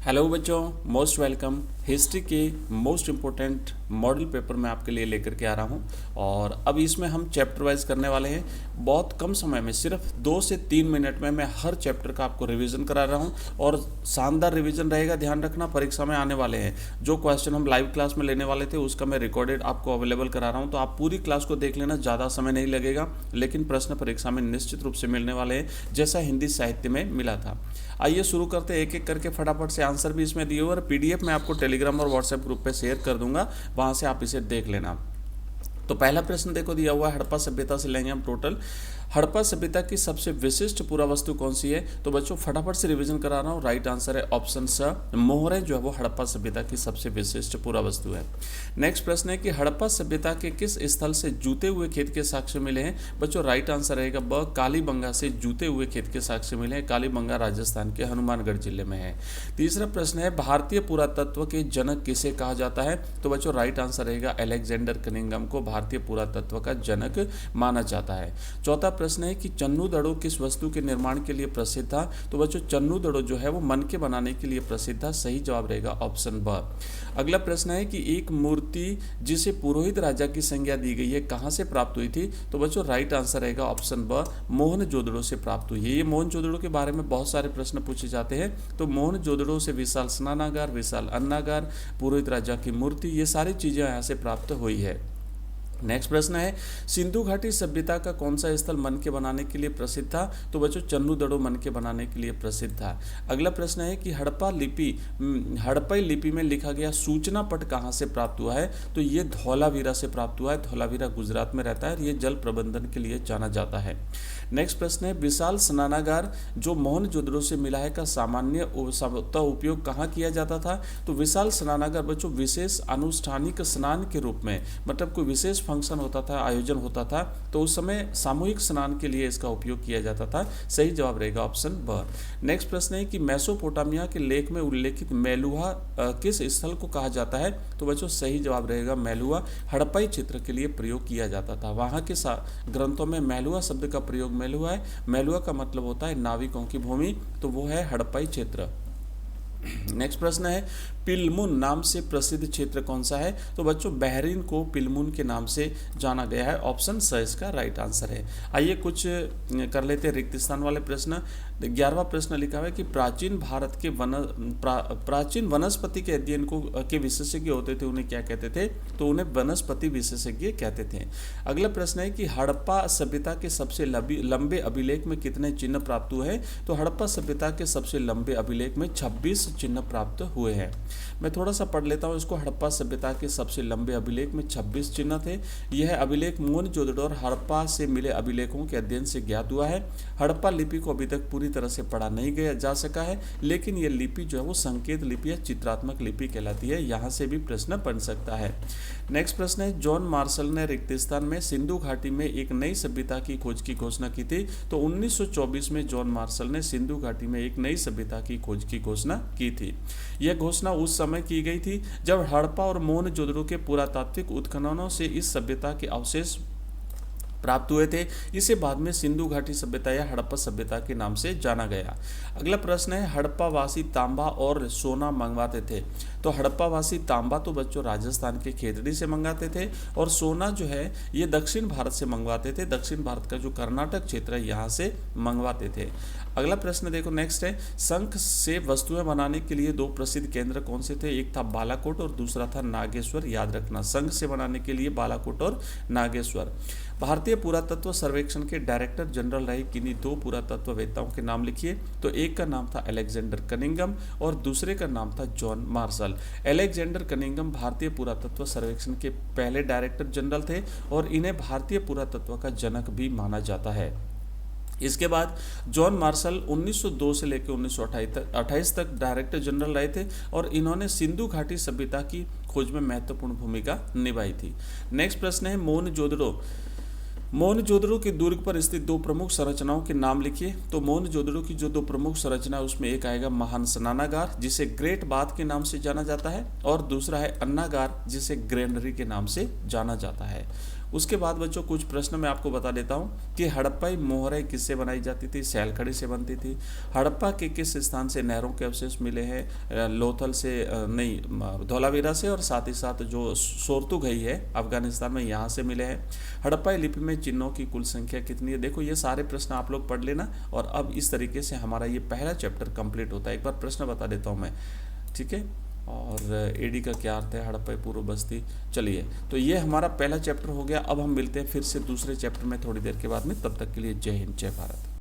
Hello बच्चों, most welcome. History के most important model paper मैं आपके लिए लेकर के आ रहा हूं और अब इसमें हम चैप्टर वाइज करने वाले हैं। बहुत कम समय में, सिर्फ 2 से 3 मिनट में मैं हर चैप्टर का आपको रिवीजन करा रहा हूं और शानदार रिवीजन रहेगा। ध्यान रखना, परीक्षा में आने वाले हैं। जो क्वेश्चन हम लाइव क्लास में लेने वाले थे उसका मैं रिकॉर्डेड आपको अवेलेबल करा रहा हूँ, तो आप पूरी क्लास को देख लेना, ज़्यादा समय नहीं लगेगा, लेकिन प्रश्न परीक्षा में निश्चित रूप से मिलने वाले हैं, जैसा हिंदी साहित्य में मिला था। आइए शुरू करते हैं, एक एक करके फटाफट से आंसर भी इसमें दिए हुए और पीडीएफ मैं आपको टेलीग्राम और व्हाट्सएप ग्रुप पे शेयर कर दूंगा, वहां से आप इसे देख लेना। तो पहला प्रश्न देखो दिया हुआ है, हड़प्पा सभ्यता से लेंगे हम टोटल। हड़प्पा सभ्यता की सबसे विशिष्ट पुरावस्तु कौन सी है? तो बच्चों फटाफट से रिवीजन करा रहा हूँ। राइट आंसर है ऑप्शन स, मोहरें जो है वो हड़प्पा सभ्यता की सबसे विशिष्ट पुरावस्तु है। नेक्स्ट प्रश्न है कि हड़प्पा सभ्यता के किस स्थल से जूते हुए खेत के साक्ष्य मिले हैं? बच्चों राइट आंसर रहेगा ब, कालीबंगा से जूते हुए खेत के साक्ष्य मिले हैं। कालीबंगा राजस्थान के हनुमानगढ़ जिले में है। तीसरा प्रश्न है भारतीय पुरातत्व के जनक किसे कहा जाता है? तो बच्चों राइट आंसर रहेगा अलेक्जेंडर कनिंघम को भारतीय पुरातत्व का जनक माना जाता है। चौथा प्रश्न है कि चन्नू दड़ो किस वस्तु के निर्माण के लिए प्रसिद्ध था? तो बच्चों चन्नू दड़ो जो है वो मन के बनाने के लिए प्रसिद्ध था। सही जवाब रहेगा ऑप्शन ब। अगला प्रश्न है कि एक मूर्ति जिसे पुरोहित राजा की संज्ञा दी गई है कहां से प्राप्त हुई थी? तो बच्चों राइट आंसर रहेगा ऑप्शन ब, मोहनजोदड़ो से प्राप्त हुई है। ये मोहनजोदड़ो के बारे में बहुत सारे प्रश्न पूछे जाते हैं, तो मोहनजोदड़ो से विशाल स्नानागार, विशाल अन्नागार, पुरोहित राजा की मूर्ति, ये सारी चीजें यहाँ से प्राप्त हुई है। नेक्स्ट प्रश्न है सिंधु घाटी सभ्यता का कौन सा स्थल मन के बनाने के लिए प्रसिद्ध था? तो बच्चों चन्नू दड़ो मन के बनाने के लिए प्रसिद्ध था। अगला प्रश्न है कि हड़प्पई लिपि में लिखा गया सूचना पट कहाँ से प्राप्त हुआ है? तो ये धौलावीरा से प्राप्त हुआ है। धौलावीरा गुजरात में रहता है और ये जल प्रबंधन के लिए जाना जाता है। नेक्स्ट प्रश्न है विशाल स्नानागार जो मोहनजोदड़ो से मिला है का सामान्य उपयोग कहाँ किया जाता था? तो विशाल स्नानागार बच्चों विशेष अनुष्ठानिक स्नान के रूप में, मतलब कोई विशेष फंक्शन होता था, आयोजन होता था, तो उस समय सामूहिक स्नान के लिए इसका उपयोग किया जाता था। सही जवाब रहेगा ऑप्शन ब। नेक्स्ट प्रश्न है कि मेसोपोटामिया के लेख में उल्लेखित मेलुहा किस स्थल को कहा जाता है? तो बच्चों सही जवाब रहेगा मेलुहा हड़प्पाई चित्र के लिए प्रयोग किया जाता था। वहां के ग्रंथों में मेलुहा शब्द का प्रयोग मेलुहा है। मेलुहा का मतलब होता है नाविकों की भूमि, तो वो है हड़प्पाई क्षेत्र। नेक्स्ट प्रश्न है पिलमुन नाम से प्रसिद्ध क्षेत्र कौन सा है? तो बच्चों बहरीन को पिलमुन के नाम से जाना गया है। ऑप्शन स इसका राइट आंसर है। आइए कुछ कर लेते हैं रिक्त स्थान वाले प्रश्न। 11वां प्रश्न लिखा हुआ है कि प्राचीन भारत के प्राचीन वनस्पति के अध्ययन के विशेषज्ञ होते थे, उन्हें क्या कहते थे? तो उन्हें वनस्पति विशेषज्ञ कहते थे। अगला प्रश्न है कि हड़प्पा सभ्यता के सबसे लंबे अभिलेख में कितने चिन्ह प्राप्त हुए हैं? तो हड़प्पा सभ्यता के सबसे लंबे अभिलेख में 26 चिन्ह प्राप्त हुए हैं। मैं थोड़ा सा पढ़ लेता हूँ इसको। हड़प्पा सभ्यता के सबसे लंबे अभिलेख में 26 चिन्ह थे। यह अभिलेख मोहनजोदड़ो और हड़प्पा से मिले अभिलेखों के अध्ययन से ज्ञात हुआ है। हड़प्पा लिपि को अभी तक पूरी तरह से पढ़ा नहीं गया जा सका है, लेकिन यह लिपि जो है वो संकेत लिपि या चित्रात्मक लिपि कहलाती है। यहाँ से भी प्रश्न बन सकता है। नेक्स्ट प्रश्न है जॉन मार्शल ने रिक्तिस्तान में सिंधु घाटी में एक नई सभ्यता की खोज की घोषणा की थी। तो 1924 में जॉन मार्शल ने सिंधु घाटी में एक नई सभ्यता की खोज की घोषणा की थी। यह घोषणा उस समय की गई थी जब हड़प्पा और मोहनजोदड़ो के पुरातात्विक उत्खननों से इस सभ्यता के अवशेष प्राप्त हुए थे। इसे बाद में सिंधु घाटी सभ्यता या हड़प्पा सभ्यता के नाम से जाना गया। अगला प्रश्न है हड़प्पा वासी तांबा और सोना मंगवाते थे। तो हड़प्पा वासी तांबा तो बच्चों राजस्थान के खेतड़ी से मंगाते थे और सोना जो है ये दक्षिण भारत से मंगवाते थे। दक्षिण भारत का जो कर्नाटक क्षेत्र है यहाँ से मंगवाते थे। अगला प्रश्न देखो नेक्स्ट है शंख से वस्तुएं बनाने के लिए 2 प्रसिद्ध केंद्र कौन से थे? एक था बालाकोट और दूसरा था नागेश्वर। याद रखना, शंख से बनाने के लिए बालाकोट और नागेश्वर। भारतीय पुरातत्व सर्वेक्षण के डायरेक्टर जनरल रहे किन्हीं 2 पुरातत्ववेत्ताओं के नाम लिखिए। तो एक का नाम था अलेक्जेंडर कनिंघम और दूसरे का नाम था जॉन मार्शल। अलेक्जेंडर कनिंघम भारतीय पुरातत्व सर्वेक्षण के पहले डायरेक्टर जनरल थे और इन्हें भारतीय पुरातत्व का जनक भी माना जाता है। इसके बाद जॉन मार्शल 1902 से लेकर 1928 तक डायरेक्टर जनरल रहे थे और इन्होंने सिंधु घाटी सभ्यता की खोज में महत्वपूर्ण भूमिका निभाई थी। नेक्स्ट प्रश्न है मोहनजोदड़ो के दुर्ग पर स्थित 2 प्रमुख संरचनाओं के नाम लिखिए। तो मोहनजोदड़ो की जो 2 प्रमुख संरचना उसमें एक आएगा महान स्नानागार जिसे ग्रेट बाथ के नाम से जाना जाता है और दूसरा है अन्नागार जिसे ग्रेनरी के नाम से जाना जाता है। उसके बाद बच्चों कुछ प्रश्न मैं आपको बता देता हूँ कि हड़प्पाई मोहरें किससे बनाई जाती थी? सैलखड़ी से बनती थी। हड़प्पा के किस स्थान से नहरों के अवशेष मिले हैं? लोथल से नहीं, धौलावीरा से, और साथ ही साथ जो सोरतुघई है अफगानिस्तान में, यहाँ से मिले हैं। हड़प्पाई लिपि में चिन्हों की कुल संख्या कितनी है? देखो ये सारे प्रश्न आप लोग पढ़ लेना, और अब इस तरीके से हमारा ये पहला चैप्टर कंप्लीट होता है। एक बार प्रश्न बता देता हूँ मैं, ठीक है। और एडी का क्या अर्थ है? हड़प्पा पूर्व बस्ती। चलिए, तो ये हमारा पहला चैप्टर हो गया। अब हम मिलते हैं फिर से दूसरे चैप्टर में थोड़ी देर के बाद में। तब तक के लिए जय हिंद, जय भारत।